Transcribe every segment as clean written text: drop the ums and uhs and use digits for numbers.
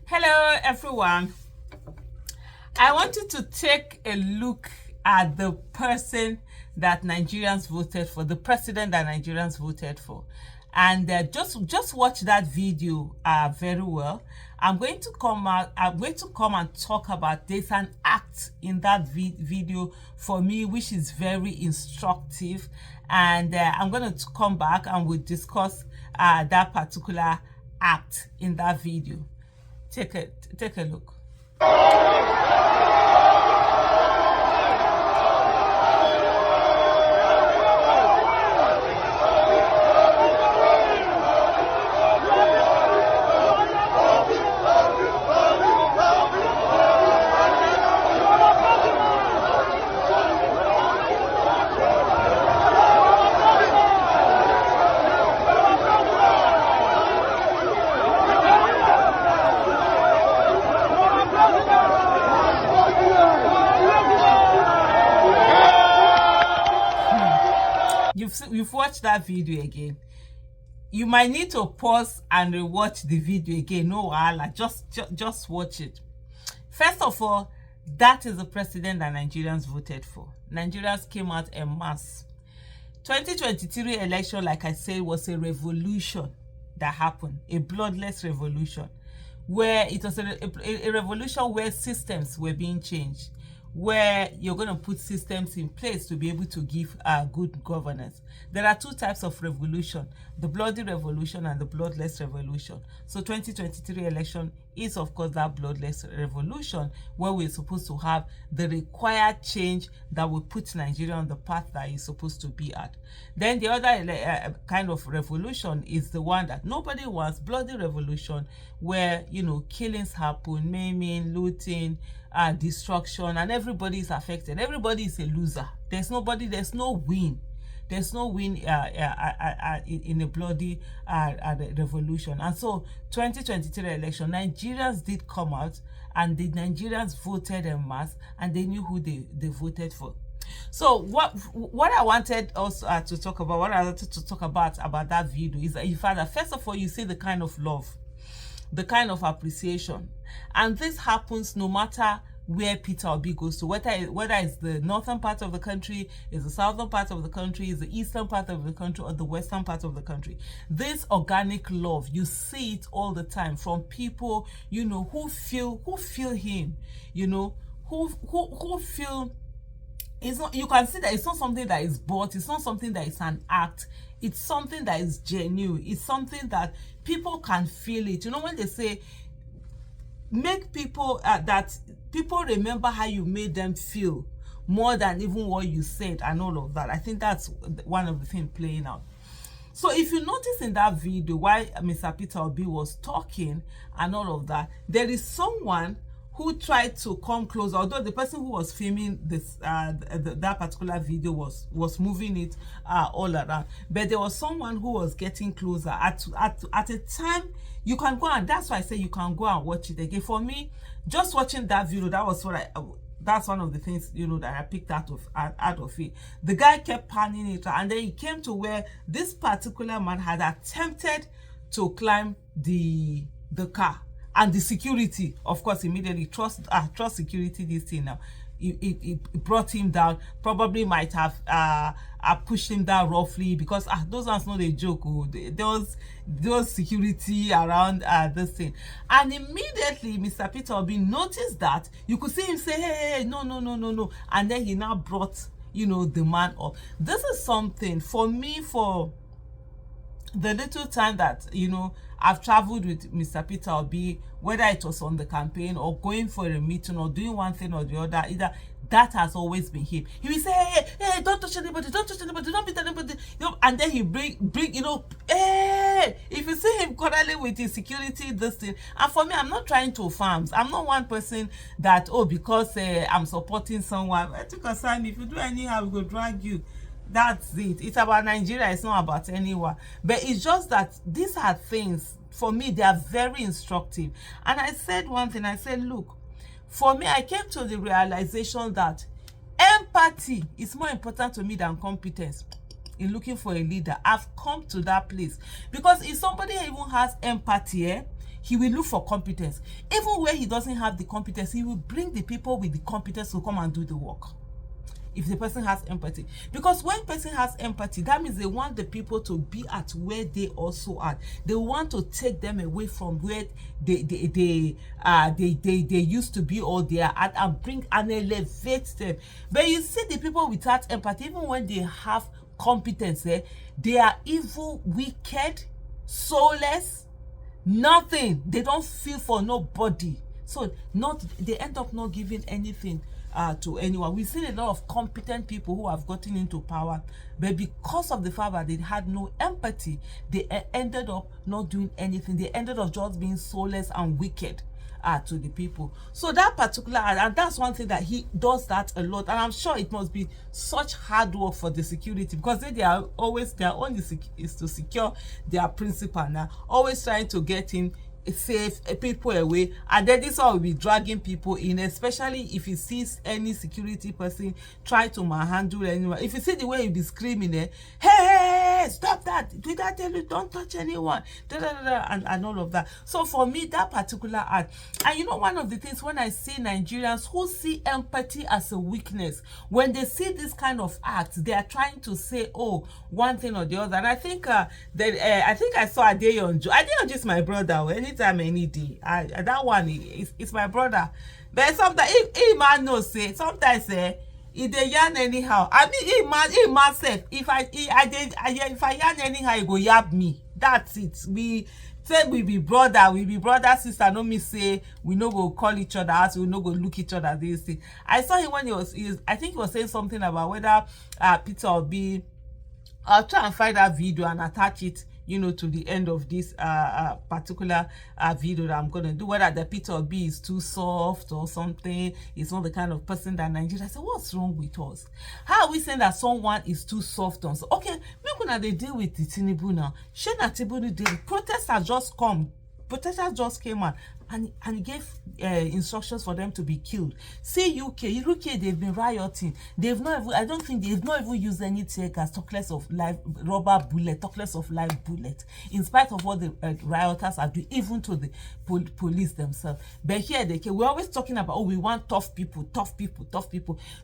Hello, everyone. I want you to take a look at the person that Nigerians voted for, the president that Nigerians voted for. And just watch that video very well. I'm going to come and talk about there's an act in that video for me which is very instructive, and I'm going to come back and we'll discuss that particular act in that video. Take a look. You've watched that video again. You might need to pause and rewatch the video again. No wahala, just watch it. First of all, that is the president that Nigerians voted for. Nigerians came out en masse. 2023 election, like I said, was a revolution that happened, a bloodless revolution, where it was a revolution where systems were being changed, where you're going to put systems in place to be able to give good governance. There are two types of revolution, the bloody revolution and the bloodless revolution. So 2023 election is, of course, that bloodless revolution where we're supposed to have the required change that will put Nigeria on the path that it's supposed to be at. Then the other kind of revolution is the one that nobody wants, bloody revolution, where, you know, killings happen, maiming, looting, destruction, and everybody is affected. Everybody is a loser. There's no win. There's no win in a bloody revolution. And so 2023 election, Nigerians did come out, and the Nigerians voted en masse, and they knew who they voted for. So what I wanted us to talk about, what I wanted to talk about that video is that, in fact, first of all, you see the kind of love, the kind of appreciation, and this happens no matter where Peter Obi goes to, whether it's the northern part of the country, is the southern part of the country, is the eastern part of the country, or the western part of the country. This organic love, you see it all the time from people, you know, who feel him, you know, who feel. It's not, you can see that it's not something that is bought, it's not something that is an act, it's something that is genuine, it's something that people can feel it. You know, when they say make people that people remember how you made them feel more than even what you said and all of that, I think that's one of the things playing out. So if you notice in that video, while Mr. Peter Obi was talking and all of that, there is someone who tried to come close, although the person who was filming this that particular video was moving it all around, but there was someone who was getting closer at a time. You can go, and that's why I say you can go and watch it again. For me, just watching that video, that was what that's one of the things, you know, that I picked out of it. The guy kept panning it, and then he came to where this particular man had attempted to climb the car. And the security, of course, immediately trust security this thing now. It brought him down. Probably might have pushed him down roughly, because those ones not a joke. Those security around this thing. And immediately Mr. Peter Obi noticed that. You could see him say, hey, no. And then he now brought, you know, the man up. This is something for me, for the little time that, you know, I've traveled with Mr. Peter Obi, whether it was on the campaign or going for a meeting or doing one thing or the other, either that has always been him. He will say, hey, don't touch anybody, don't beat anybody, you know, and then he bring, you know, hey, if you see him quarreling with his security, this thing. And for me, I'm not trying to farm. I'm not one person that, because I'm supporting someone, I took a sign, if you do anyhow, we will drag you. That's it. It's about Nigeria. It's not about anyone. But it's just that these are things, for me, they are very instructive. And I said one thing. I said, look, for me, I came to the realization that empathy is more important to me than competence in looking for a leader. I've come to that place. Because if somebody even has empathy, he will look for competence. Even where he doesn't have the competence, he will bring the people with the competence to come and do the work. If the person has empathy, because when person has empathy, that means they want the people to be at where they also are. They want to take them away from where they used to be, or they are at, and bring and elevate them. But you see, the people without empathy, even when they have competence, they are evil, wicked, soulless, nothing. They don't feel for nobody. So they end up not giving anything to anyone. We've seen a lot of competent people who have gotten into power, but because of the fact that they had no empathy, they ended up not doing anything. They ended up just being soulless and wicked to the people. So that particular, and that's one thing that he does that a lot, and I'm sure it must be such hard work for the security, because they are always, their only is to secure their principal now, always trying to get him save people away, and then this one will be dragging people in, especially if he sees any security person try to manhandle anyone. If you see the way he'll be screaming hey, stop that, did I tell you don't touch anyone, and all of that. So for me, that particular act, and you know, one of the things when I see Nigerians who see empathy as a weakness, when they see this kind of acts, they are trying to say, oh, one thing or the other. And I think I saw Adeyanju. Adeyanju is my brother. Anytime, any day, that one is my brother. But sometimes he man knows, say sometimes if they yarn anyhow, I mean he man said if I yarn anyhow, he go yab me. That's it. We say we be brother sister. No me say we no go call each other out, we no go look each other this thing. I saw him when I think he was saying something about whether Peter Obi. I'll try and find that video and attach it, you know, to the end of this particular video that I'm going to do. Whether the Peter Obi is too soft or something, is not the kind of person that Nigeria say, what's wrong with us? How are we saying that someone is too soft on? So, okay, maybe when they deal with the Tinubu now, Shena Tinubu did, protests have just come. Protesters just came out and gave instructions for them to be killed. See UK, they've been rioting. They've not even, I don't think they've not even used any tear gas, talk less of live rubber bullet, talk less of live bullet, in spite of what the rioters are doing, even to the police themselves. But here we're always talking about, oh, we want tough people.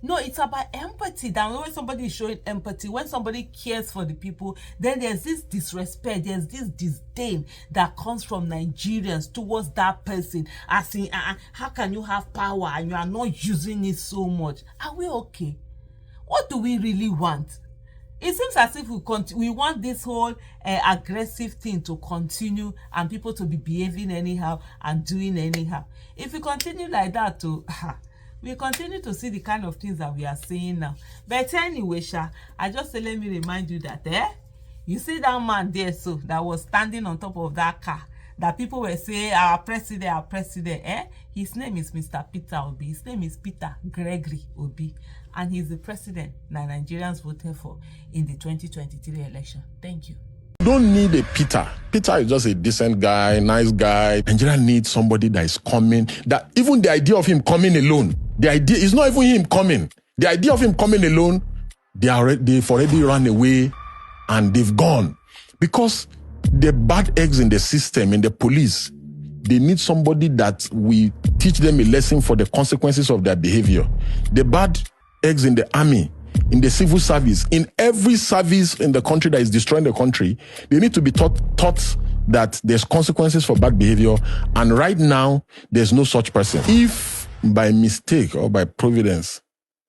No, it's about empathy. That when somebody is showing empathy, when somebody cares for the people, then there's this disrespect, there's this disdain that comes from Nigerians towards that person, as in, how can you have power and you are not using it so much? Are we okay? What do we really want? It seems as if we want this whole aggressive thing to continue, and people to be behaving anyhow and doing anyhow. If we continue like that, we continue to see the kind of things that we are seeing now. But anyway, I just say, let me remind you that you see that man there, so that was standing on top of that car, that people were saying, our president, his name is Mr. Peter Obi. His name is Peter Gregory Obi, and he's the president that Nigerians voted for in the 2023 election. Thank you. You don't need a Peter. Peter is just a decent guy, nice guy. Nigeria needs somebody that is coming, that even the idea of him coming alone, the idea is not even him coming. The idea of him coming alone, they've already run away and they've gone. Because the bad eggs in the system, in the police, they need somebody that will teach them a lesson for the consequences of their behavior. The bad eggs in the army, in the civil service, in every service in the country that is destroying the country, they need to be taught that there's consequences for bad behavior. And right now, there's no such person. If by mistake or by providence,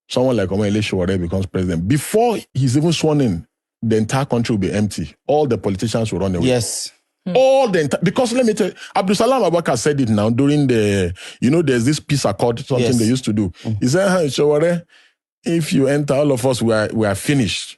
someone like Omele Sowore becomes president, before he's even sworn in, the entire country will be empty. All the politicians will run away. Yes. All the because let me tell you, Abdul Salam Abubakar said it now during the, there's this peace accord, something they used to do. He said, Sowore, if you enter, all of us, we are finished.